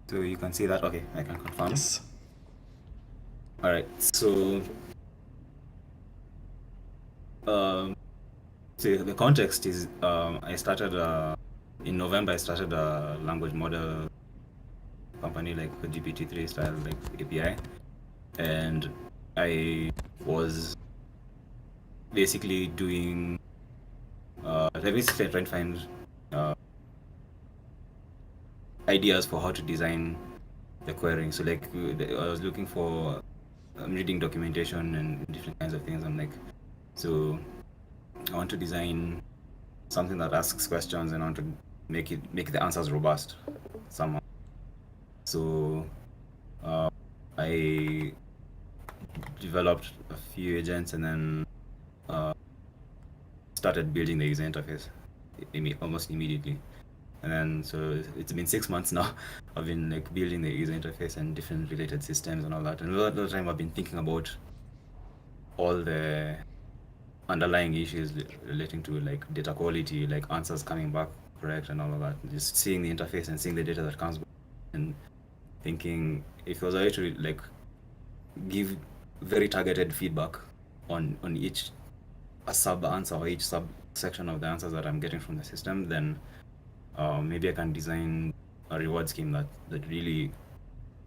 So you can see that. Okay, I can confirm. Yes. All right. So, the context is I started in November. I started a language model company, like a GPT-3 style like API, and I was basically doing basically trying to find ideas for how to design the querying. So like I was looking for reading documentation and different kinds of things. I'm like, so I want to design something that asks questions and I want to make the answers robust somehow. So I developed a few agents and then started building the user interface almost immediately. And then so it's been 6 months now. I've been like building the user interface and different related systems and all that. And a lot of the time I've been thinking about all the underlying issues relating to like data quality, like answers coming back correct and all of that. Just seeing the interface and seeing the data that comes back and thinking if it was a way to like give very targeted feedback on each a sub answer or each subsection of the answers that I'm getting from the system, then maybe I can design a reward scheme that really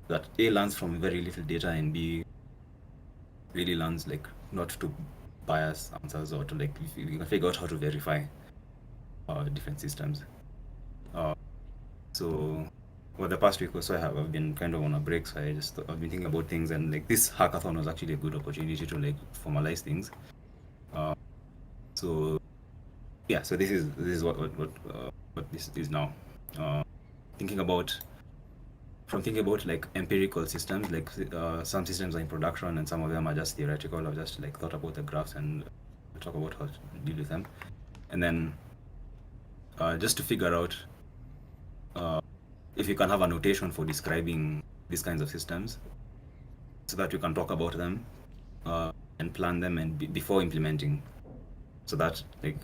that A learns from very little data and B really learns like not to bias answers or to like you can figure out how to verify different systems. So well, the past week or so I've been kind of on a break, so I've been thinking about things, and like this hackathon was actually a good opportunity to like formalize things. So yeah, so this is what this is now. Thinking about like empirical systems, like some systems are in production and some of them are just theoretical. I've just like thought about the graphs and talk about how to deal with them, and then just to figure out if you can have a notation for describing these kinds of systems, so that you can talk about them and plan them and before implementing, so that like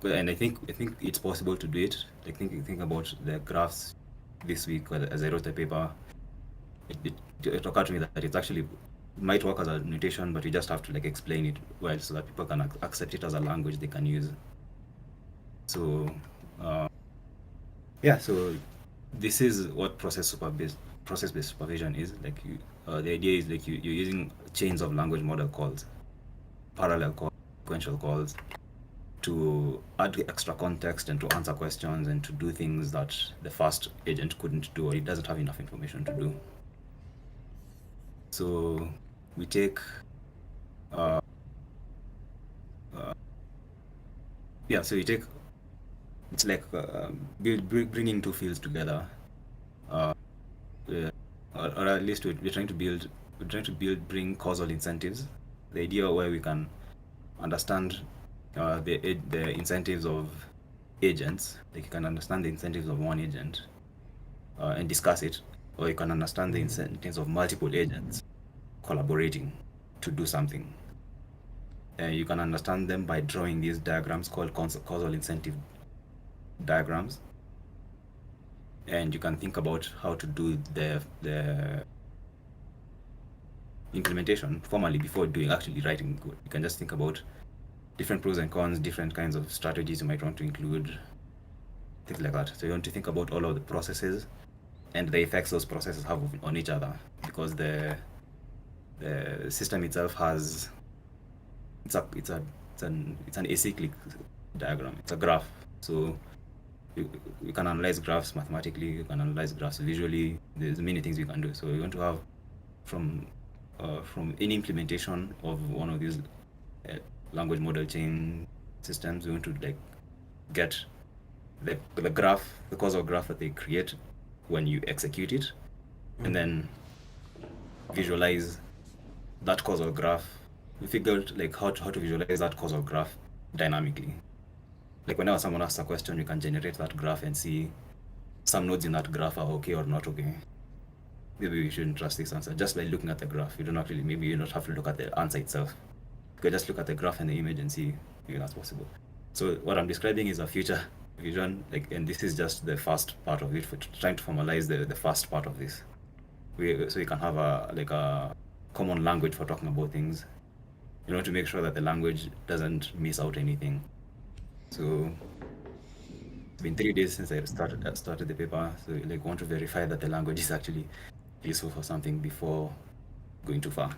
and I think it's possible to do it. Like think about the graphs this week as I wrote the paper. It occurred to me that it's actually might work as a notation, but you just have to like explain it well so that people can accept it as a language they can use. So yeah, so this is what process-based supervision is. Like the idea is like you're using chains of language model calls, parallel calls, sequential calls, to add extra context and to answer questions and to do things that the first agent couldn't do or it doesn't have enough information to do. So we take so you take it's like bringing two fields together, or at least we're trying to bring causal incentives. The idea where we can understand the incentives of agents, like you can understand the incentives of one agent and discuss it, or you can understand the incentives of multiple agents collaborating to do something. You can understand them by drawing these diagrams called causal incentive diagrams, and you can think about how to do the implementation formally before actually writing code. You can just think about different pros and cons, different kinds of strategies you might want to include, things like that. So you want to think about all of the processes and the effects those processes have on each other, because the system itself has it's an acyclic diagram. It's a graph. So you can analyze graphs mathematically, you can analyze graphs visually. There's many things you can do. So you want to have from any implementation of one of these language model chain systems, you want to like get the graph, the causal graph that they create when you execute it, and then visualize that causal graph. We figured like how to visualize that causal graph dynamically. Like whenever someone asks a question, you can generate that graph and see some nodes in that graph are okay or not okay. Maybe we shouldn't trust this answer just by looking at the graph. You don't actually, maybe you don't have to look at the answer itself. You can just look at the graph and the image and see if that's possible. So what I'm describing is a future If you run and this is just the first part of it, for trying to formalize the first part of this. So you can have a common language for talking about things. You know, to make sure that the language doesn't miss out anything. So it's been 3 days since I started the paper. So want to verify that the language is actually useful for something before going too far.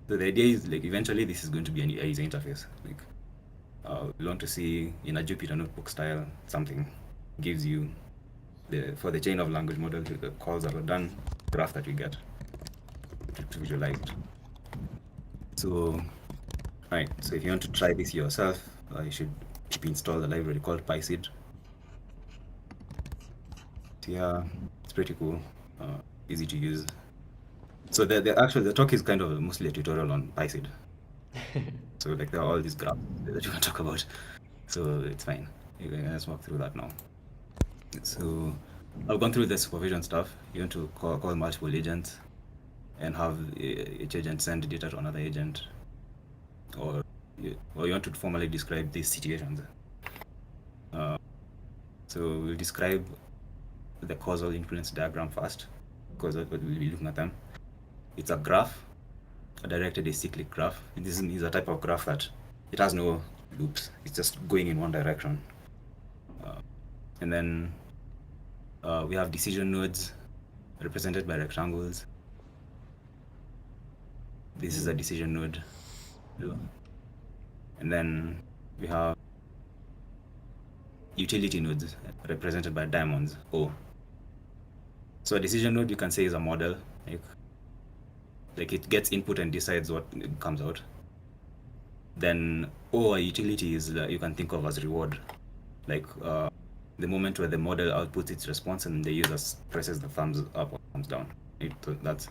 So the idea is eventually this is going to be an user interface. We want to see in a Jupyter notebook style something gives you for the chain of language model, the calls that are done, graph that we get to visualize it. So, right. So if you want to try this yourself, you should install the library called PySeed. Yeah, it's pretty cool, easy to use. So the talk is kind of mostly a tutorial on PySeed. So there are all these graphs that you can talk about. So it's fine. Let's walk through that now. So I've gone through the supervision stuff. You want to call multiple agents and have each agent send data to another agent, or you want to formally describe these situations. So we'll describe the causal influence diagram first, because we'll be looking at them. It's a graph, a directed acyclic graph. This is a type of graph that it has no loops. It's just going in one direction. And then we have decision nodes represented by rectangles. This is a decision node. And then we have utility nodes represented by diamonds, O. So a decision node, you can say, is a model. Like it gets input and decides what comes out. Then O, a utility, is you can think of as reward. The moment where the model outputs its response and the user presses the thumbs up or thumbs down. So that's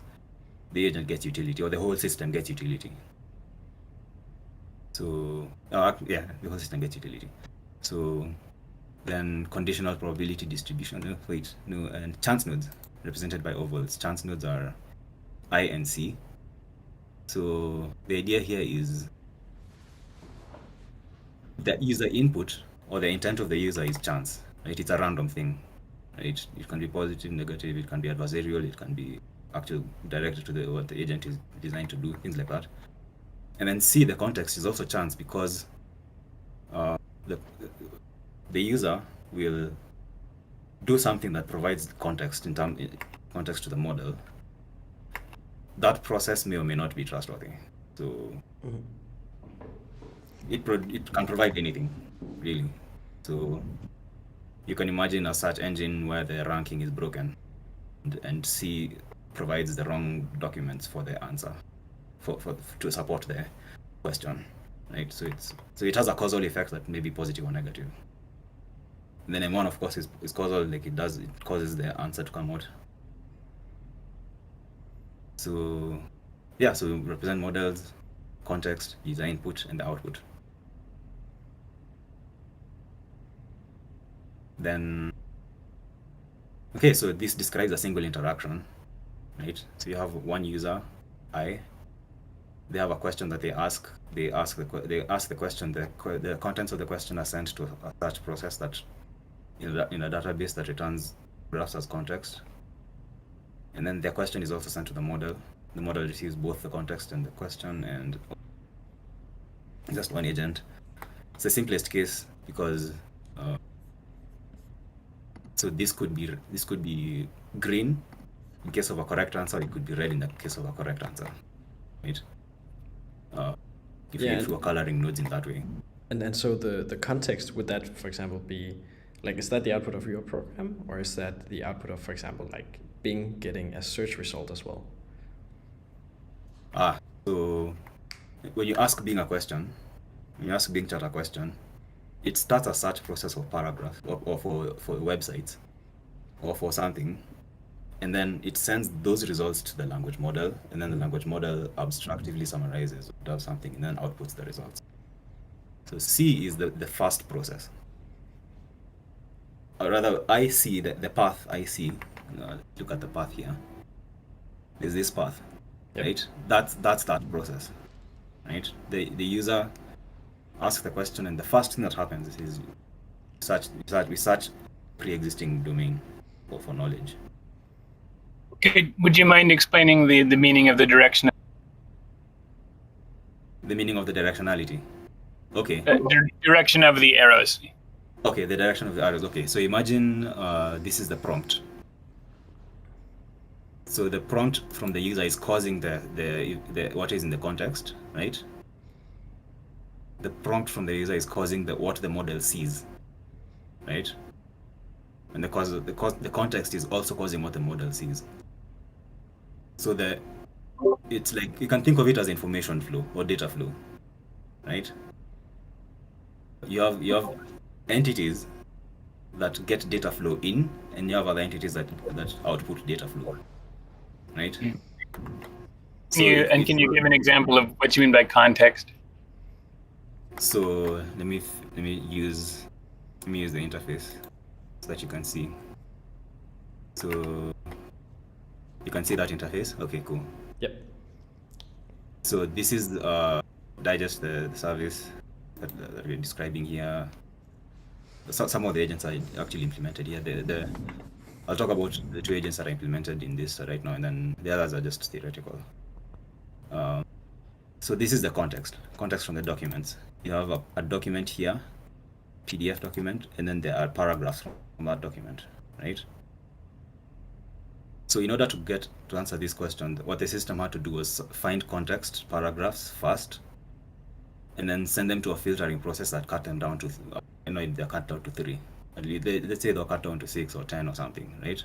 the agent gets utility, or the whole system gets utility. So the whole system gets utility. So then conditional probability distribution. And chance nodes represented by ovals. Chance nodes are I and C. So the idea here is that user input or the intent of the user is chance, right? It's a random thing, right? It can be positive, negative, it can be adversarial, it can be actually directed to what the agent is designed to do, things like that. And then C, the context, is also chance, because the user will do something that provides context context to the model. That process may or may not be trustworthy. So it can provide anything, really. So you can imagine a search engine where the ranking is broken, and C provides the wrong documents for the answer, to support the question, right? So it has a causal effect that may be positive or negative. And then M1, of course, is causal, it causes the answer to come out. So yeah, so we represent models, context, user input, and the output. Then, okay, so this describes a single interaction, right? So you have one user, I. They have a question that they ask. They ask the question. The contents of the question are sent to a search process that in a database that returns graphs as context. And then the question is also sent to the model. The model receives both the context and the question, and just one agent. It's the simplest case because so this could be green in case of a correct answer. It could be red in the case of a correct answer, right? If you are coloring nodes in that way. And so the context, would that, for example, be is that the output of your program, or is that the output of, for example, Bing getting a search result as well? So when you ask Bing a question, when you ask Bing Chat a question, it starts a search process for paragraph or for websites or for something, and then it sends those results to the language model, and then the language model abstractively summarizes, does something, and then outputs the results. So C is the first process. Or rather, I see the path I see. Look at the path here. There's this path, right? That's that process, right? The user asks the question, and the first thing that happens is we search pre-existing domain for knowledge. Okay, would you mind explaining the meaning of the direction? The meaning of the directionality. Okay. Direction of the arrows. Okay, the direction of the arrows. Okay, so imagine this is the prompt. So the prompt from the user is causing the what is in the context, right? The prompt from the user is causing what the model sees, right? And the context is also causing what the model sees. So it's like, you can think of it as information flow or data flow, right? You have entities that get data flow in, and you have other entities that output data flow, right? Can you give an example of what you mean by context? So let me use the interface so that you can see. So you can see that interface. Okay, cool. Yep. So this is digest the service that we're describing here. Some of the agents are actually implemented here. I'll talk about the 2 agents that are implemented in this right now, and then the others are just theoretical. So this is the context from the documents. You have a document here, PDF document, and then there are paragraphs from that document, right? So in order to answer this question, what the system had to do was find context paragraphs first, and then send them to a filtering process that cut them down to, they're cut down to 3. Let's say they're cut down to 6 or 10 or something, right?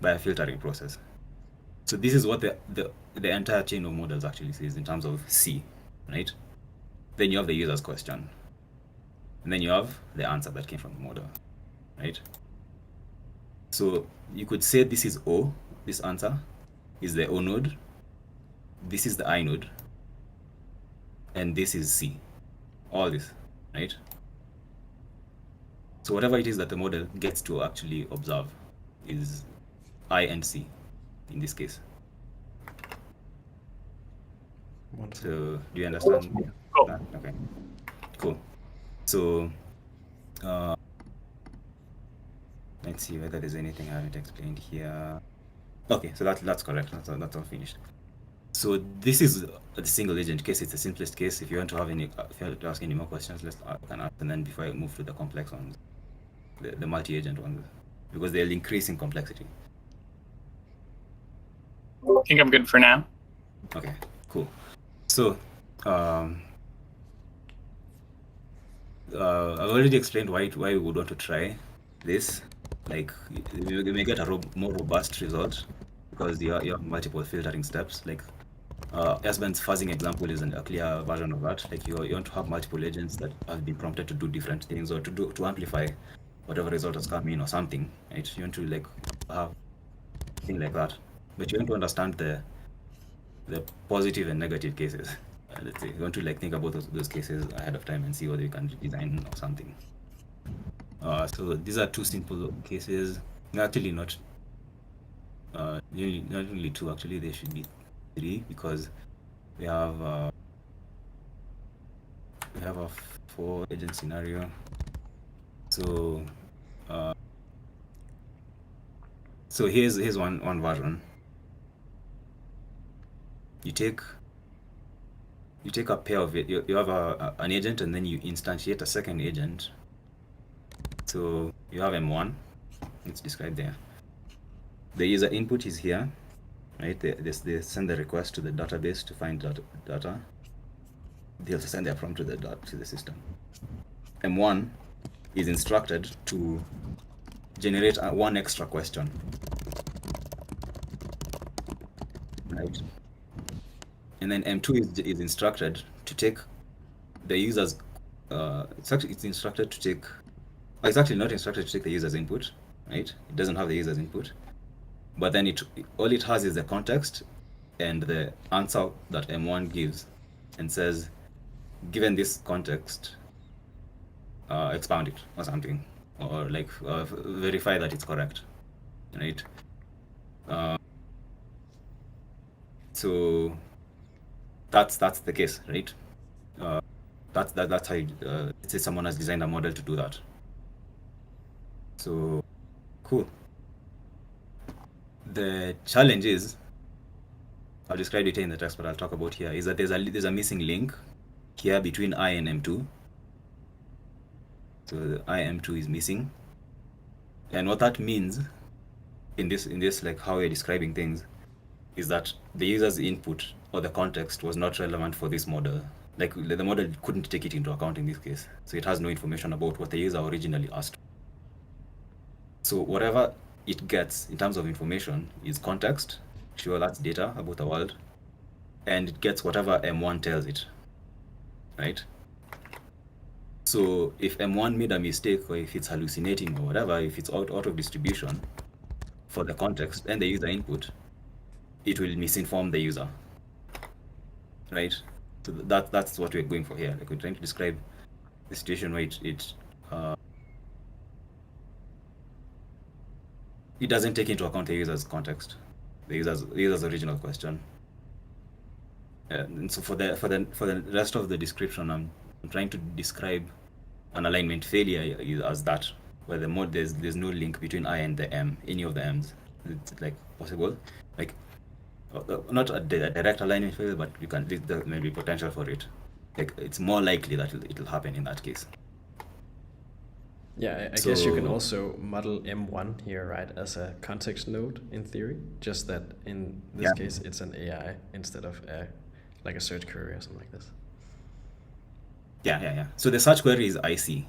By a filtering process. So this is what the entire chain of models actually sees in terms of C, right? Then you have the user's question, and then you have the answer that came from the model, right? So you could say this is O, this answer is the O node, this is the I node, and this is C, all this, right? So whatever it is that the model gets to actually observe is I and C in this case. Wonderful. So do you understand Cool. that? Okay, cool. So let's see whether there's anything I haven't explained here. Okay, so that's correct. That's all finished. So this is the single agent case. It's the simplest case. If you want to have if you want to ask any more questions, can ask, and then before I move to the complex ones, the multi-agent ones, because they'll increase in complexity. I think I'm good for now. Okay, cool. So I've already explained why we would want to try this. Like, you may get a more robust result because you have multiple filtering steps. Like S-Band's fuzzing example is a clear version of that. Like, you want to have multiple agents that have been prompted to do different things, or to amplify whatever result has come in or something, right? You want to like have a thing like that, but you want to understand the positive and negative cases. Let's say you want to like think about those cases ahead of time and see whether you can design or something. So these are 2 simple cases. Actually, not only 2. Actually, there should be 3, because we have a 4 agent scenario. So so here's one version. You take a pair of it. You have an agent, and then you instantiate a second agent. So you have M1. It's described there. The user input is here, right? They send the request to the database to find data. They also send their prompt to the system. M1 is instructed to generate one extra question, right? And then M2 is instructed to take the user's. It's instructed to take. It's actually not instructed to take the user's input, right? It doesn't have the user's input, but then all it has is the context and the answer that M1 gives, and says, given this context, expound it or something, or like verify that it's correct, right? So that's the case, right? That's how let's say someone has designed a model to do that. So, cool. The challenge is, I'll describe it here in the text, but I'll talk about here, is that there's a missing link here between I and M2. So the I M2 is missing. And what that means in this like how we're describing things is that the user's input or the context was not relevant for this model. Like the model couldn't take it into account in this case. So it has no information about what the user originally asked. So whatever it gets in terms of information is context. Sure, that's data about the world. And it gets whatever M1 tells it, right? So if M1 made a mistake, or if it's hallucinating or whatever, if it's out of distribution for the context and the user input, it will misinform the user, right? So that's what we're going for here. Like we're trying to describe the situation where it doesn't take into account the user's context, the user's original question. And so for the rest of the description, I'm trying to describe an alignment failure as that, where the mode there's no link between I and the M, any of the M's. It's like possible, like not a direct alignment failure, but there may be potential for it. Like it's more likely that it'll happen in that case. Yeah, I guess you can also model M1 here, right, as a context node in theory, just that in this case it's an AI instead of like a search query or something like this. Yeah. So the search query is IC,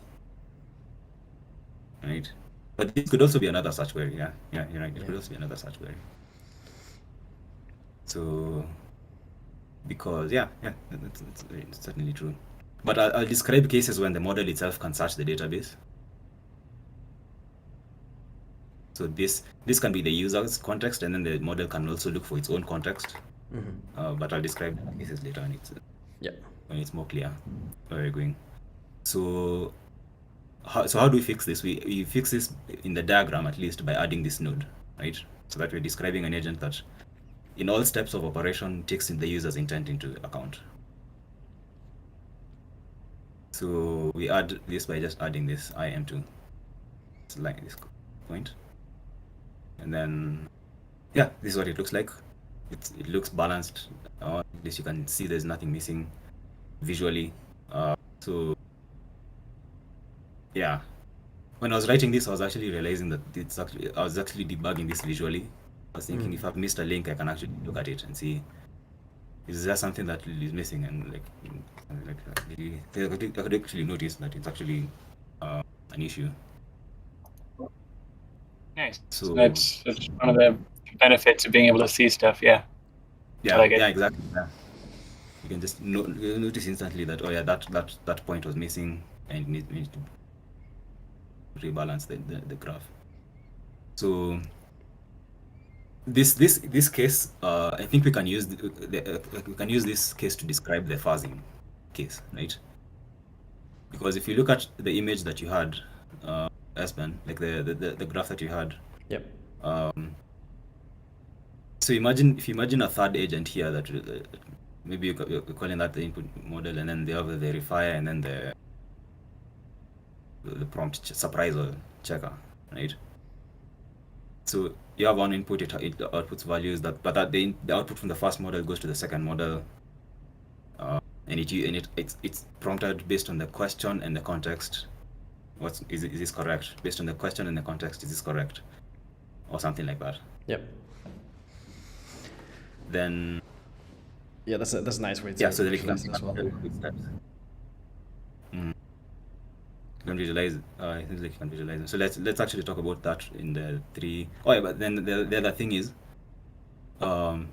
right? But this could also be another search query. Yeah, you're right. It could also be another search query. So, because it's certainly true. But I'll describe cases when the model itself can search the database. So this can be the user's context, and then the model can also look for its own context. But I'll describe the cases later when it's more clear where we're going. So how do we fix this? We fix this in the diagram, at least, by adding this node, right? So that we're describing an agent that in all steps of operation takes in the user's intent into account. So we add this by just adding this IM2. It's like this point. And then, this is what it looks like. It looks balanced. At least you can see there's nothing missing visually. So when I was writing this, I was actually realizing that I was actually debugging this visually. I was thinking if I've missed a link, I can actually look at it and see, is there something that is missing? And I could actually notice that it's actually an issue. Nice. So that's one of the benefits of being able to see stuff. Yeah, exactly. Yeah. You can just notice instantly that that point was missing, and you need to rebalance the graph. So this case, I think we can use this case to describe the fuzzing case, right? Because if you look at the image that you had, Espen, like the graph that you had. Yep. So if you imagine a third agent here that maybe you're calling that the input model, and then they have the verifier, and then the prompt surprise or checker, right? So you have one input, it outputs values but the output from the first model goes to the second model, and it's prompted based on the question and the context. Is this correct? Based on the question and the context, is this correct? Or something like that. Yep. Then that's a nice way to so they can as well. Can visualize. I think they can visualize them. So let's actually talk about that in the three. But then the other thing is,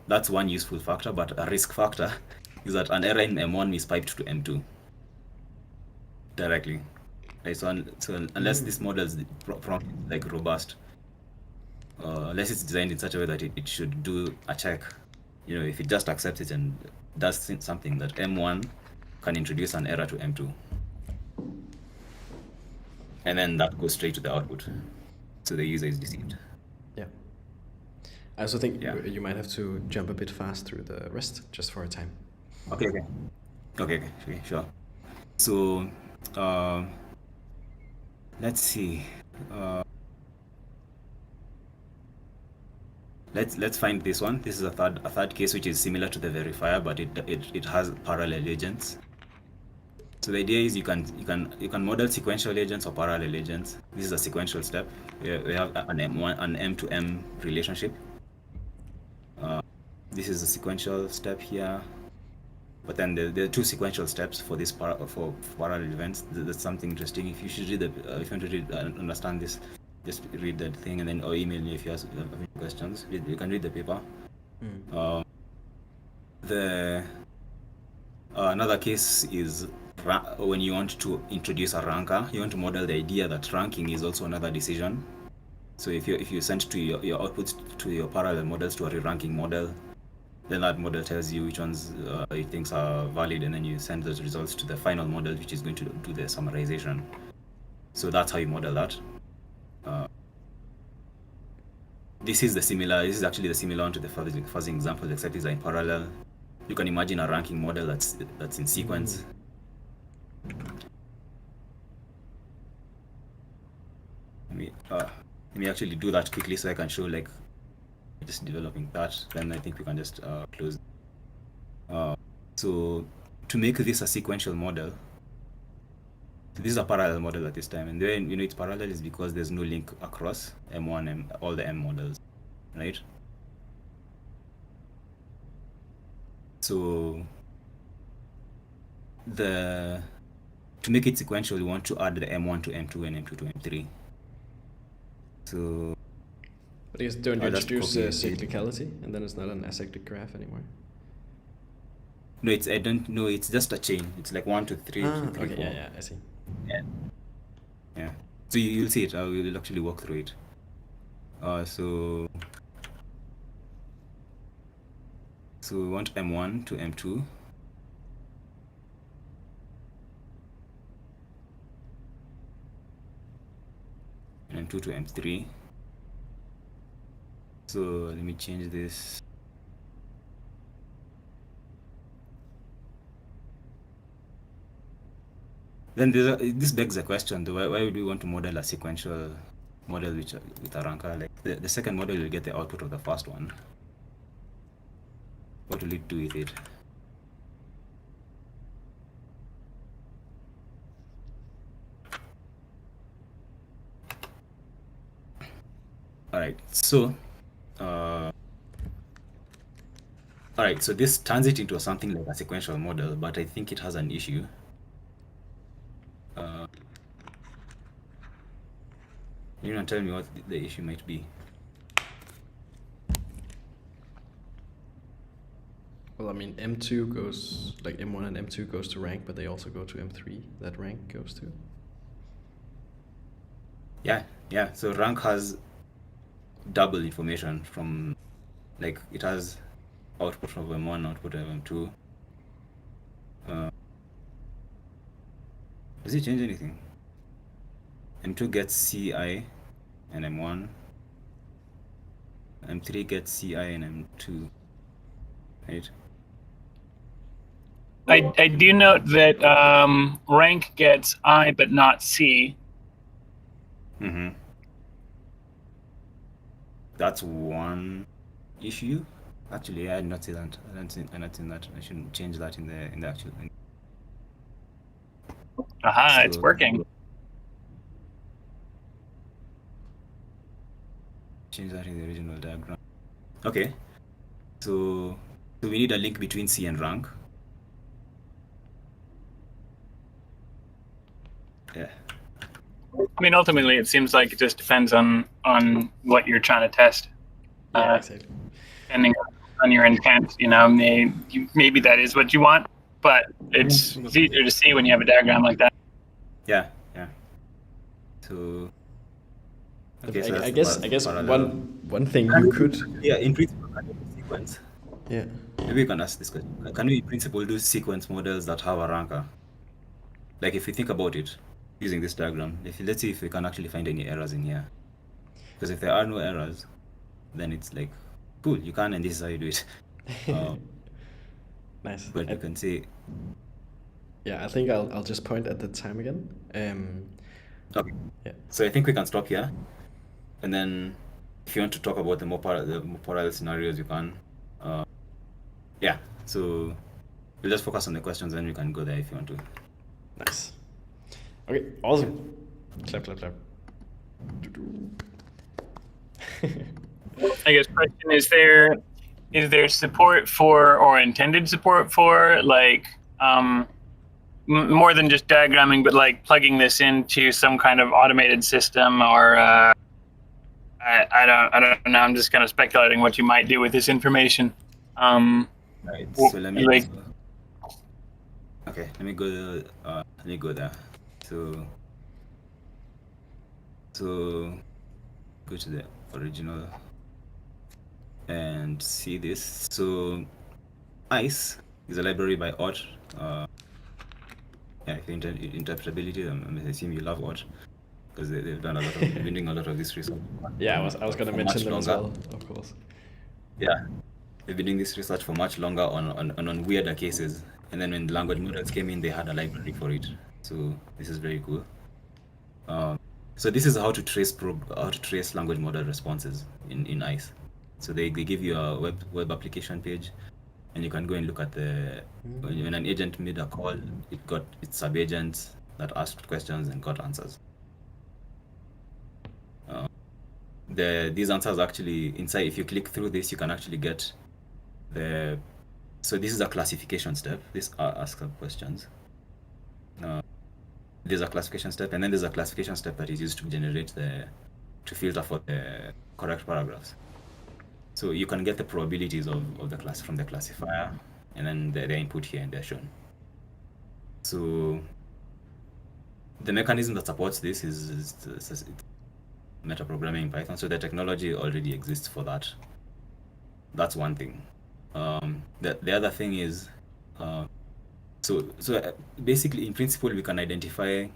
that's one useful factor, but a risk factor is that an error in M1 is piped to M2 directly. Right? So unless this model is like robust, unless it's designed in such a way that it should do a check, if it just accepts it and does something, that M1 can introduce an error to M2. And then that goes straight to the output. So the user is deceived. Yeah. I also think you might have to jump a bit fast through the rest just for a time. Okay, sure. So let's see. let's find this one. This is a third case which is similar to the verifier, but it has parallel agents. So the idea is you can model sequential agents or parallel agents. This is a sequential step. We have an M to M relationship. This is a sequential step here, but then there are two sequential steps for this for parallel events. That's something interesting. If you should read if you want to read understand this, just read that thing and then or email me if you have any questions. You can read the paper. Another case is when you want to introduce a ranker, you want to model the idea that ranking is also another decision. So if you send to your outputs to your parallel models to a re-ranking model, then that model tells you which ones it thinks are valid, and then you send those results to the final model, which is going to do the summarization. So that's how you model that. This is actually the similar one to the fuzzy example, except it's in parallel. You can imagine a ranking model that's in sequence. Let me actually do that quickly so I can show like just developing that. Then I think we can just close. So to make this a sequential model, this is a parallel model at this time, and then it's parallel is because there's no link across M1 all the M models, right? So to make it sequential, we want to add the M1 to M2 and M2 to M3. So but I guess don't you introduce cyclicality, and then it's not an acyclic graph anymore? No, it's just a chain. It's like 1 to 3. 2, 3, okay, 4. yeah, I see. Yeah. So you'll see it. We'll actually walk through it. So we want M1 to M2. And M2 to M3. So let me change this. Then this begs the question: why would we want to model a sequential model with a ranker? Like the second model will get the output of the first one. What will it do with it? All right, so so this turns it into something like a sequential model, but I think it has an issue. You can tell me what the issue might be. Well, I mean, M2 goes, like M1 and M2 goes to rank, but they also go to M3, that rank goes to. Yeah. So rank has double information from, like, it has output from M1, output of M2. Does it change anything? M2 gets CI and M1. M3 gets CI and M2. Right? I do note that rank gets I but not C. Mm-hmm. That's one issue. Actually, I had not seen that. I not seen that. I shouldn't change that in the actual. Aha, it's working. Change that in the original diagram. Okay. So we need a link between C and rank. Yeah. I mean, ultimately, it seems like it just depends on what you're trying to test. Yeah, exactly. Depending on your intent, maybe that is what you want, but it's easier to see when you have a diagram like that. Yeah. So. Okay, so I guess one thing you could. Yeah, in principle, can we do sequence? Yeah. Maybe you can ask this question. Can we, in principle, do sequence models that have a ranker? Like, if we think about it, using this diagram, let's see if we can actually find any errors in here. Because if there are no errors, then it's like, cool, you can, and this is how you do it. Nice. But you can say. Yeah, I think I'll just point at the time again. Okay. Yeah. So I think we can stop here, and then if you want to talk about the more parallel scenarios, you can. Yeah, so we'll just focus on the questions, and we can go there if you want to. Nice. Okay, awesome. Clap, clap, clap. I guess question is there support for or intended support for like more than just diagramming, but like plugging this into some kind of automated system or I don't know. I'm just kind of speculating what you might do with this information. Right. So let me. Like, okay, let me go there. So go to the original and see this. So ICE is a library by Ott. Yeah, if interpretability, I assume you love Ott because they've done been doing a lot of this research. Yeah, I was going to mention them as well, of course. Yeah, they've been doing this research for much longer on weirder cases, and then when the language models came in, they had a library for it. So this is very cool. So this is how to trace language model responses in ICE. So they give you a web application page, and you can go and look at when an agent made a call, it got its subagents that asked questions and got answers. These answers actually inside. If you click through this, you can actually get so this is a classification step. This ask up questions. There's a classification step, and then there's a classification step that is used to filter for the correct paragraphs. So you can get the probabilities of the class from the classifier, and then the input here, and they're shown. So the mechanism that supports this is metaprogramming in Python. So the technology already exists for that. That's one thing. The other thing is, so basically, in principle, we can identify.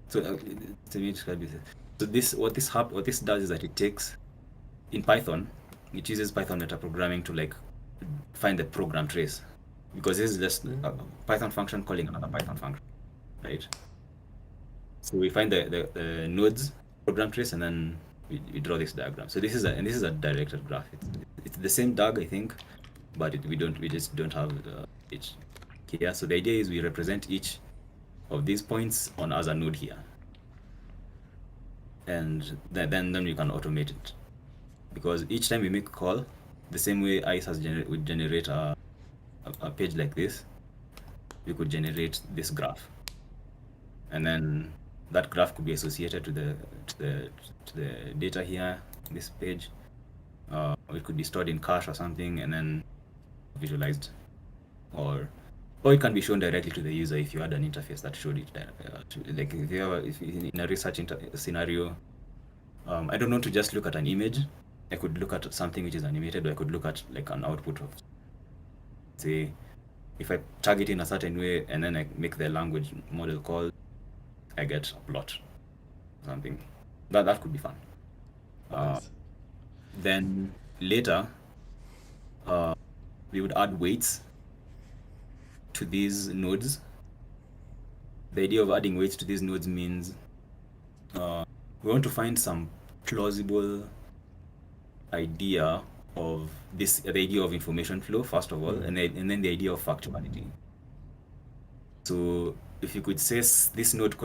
So let me describe this. So what this does is that it takes in Python. It uses Python metaprogramming to like find the program trace, because this is just a Python function calling another Python function, right? So we find the nodes program trace, and then we draw this diagram. So this is a directed graph. It's the same DAG, I think, but we just don't have each here. So the idea is we represent each of these points as a node here, and then we can automate it. Because each time we make a call, the same way ICE would generate a page like this, we could generate this graph, and then that graph could be associated to the data here, this page. It could be stored in cache or something, and then visualized, or it can be shown directly to the user if you had an interface that showed it. Like if in a research scenario, I don't want to just look at an image. I could look at something which is animated, or I could look at like an output of, say, if I tag it in a certain way and then I make the language model call, I get a plot, something. That could be fun. Nice. Then later, we would add weights to these nodes. The idea of adding weights to these nodes means we want to find some plausible idea of this, the idea of information flow first of all, and then the idea of factuality. So if you could say this node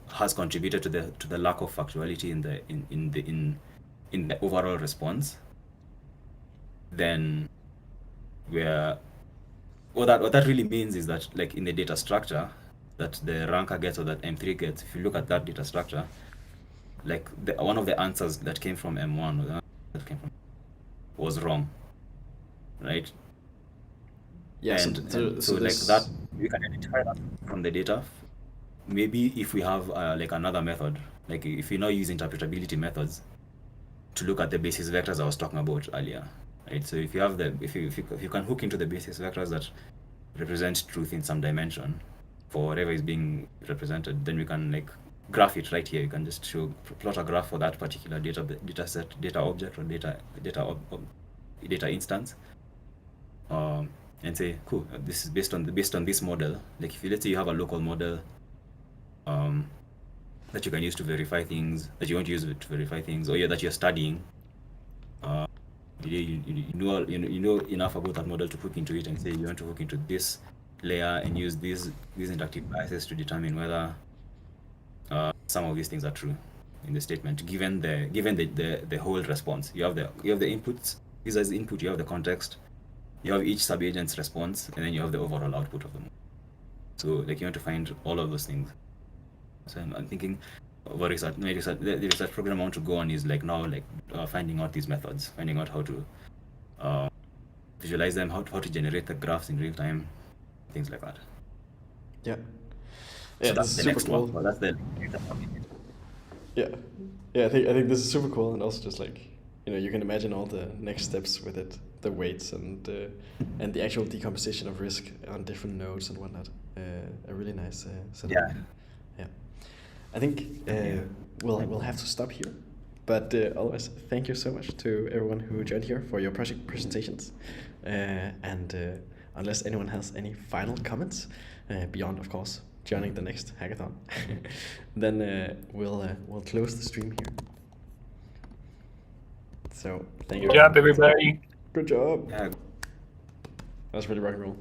has contributed to the lack of factuality in the overall response, then what that really means is that, like in the data structure that the ranker gets or that M3 gets, if you look at that data structure, like one of the answers that came from M1 was wrong, right? Yeah, and so like that, we can identify that from the data. Maybe if we have like another method, like if we now use interpretability methods to look at the basis vectors I was talking about earlier, right? So if you have if you can hook into the basis vectors that represent truth in some dimension for whatever is being represented, then we can like graph it right here. You can just plot a graph for that particular data set, data object, or data instance, and say, cool, this is based on this model. Like if let's say you have a local model that you can use to verify things, that you want to use to verify things, or that you're studying, You know enough about that model to hook into it and say you want to hook into this layer and use these inductive biases to determine whether some of these things are true in the statement, given the whole response. You have the inputs. These as input. You have the context. You have each sub-agent's response, and then you have the overall output of them. So like you want to find all of those things. So I'm thinking the research program I want to go on is like now like finding out these methods, finding out how to visualize them, how to generate the graphs in real time, things like that. Yeah. So Yeah, that's this the is next super cool. one. Well, that's the Yeah, yeah. I think this is super cool, and also just like you can imagine all the next steps with it, the weights and the actual decomposition of risk on different nodes and whatnot. A really nice setup. Yeah. Yeah. I think we'll have to stop here, but otherwise, thank you so much to everyone who joined here for your project presentations. And unless anyone has any final comments beyond, of course, joining the next hackathon, then we'll close the stream here. So thank you. Good job, everybody. Good job. Yeah. That's really rock and roll.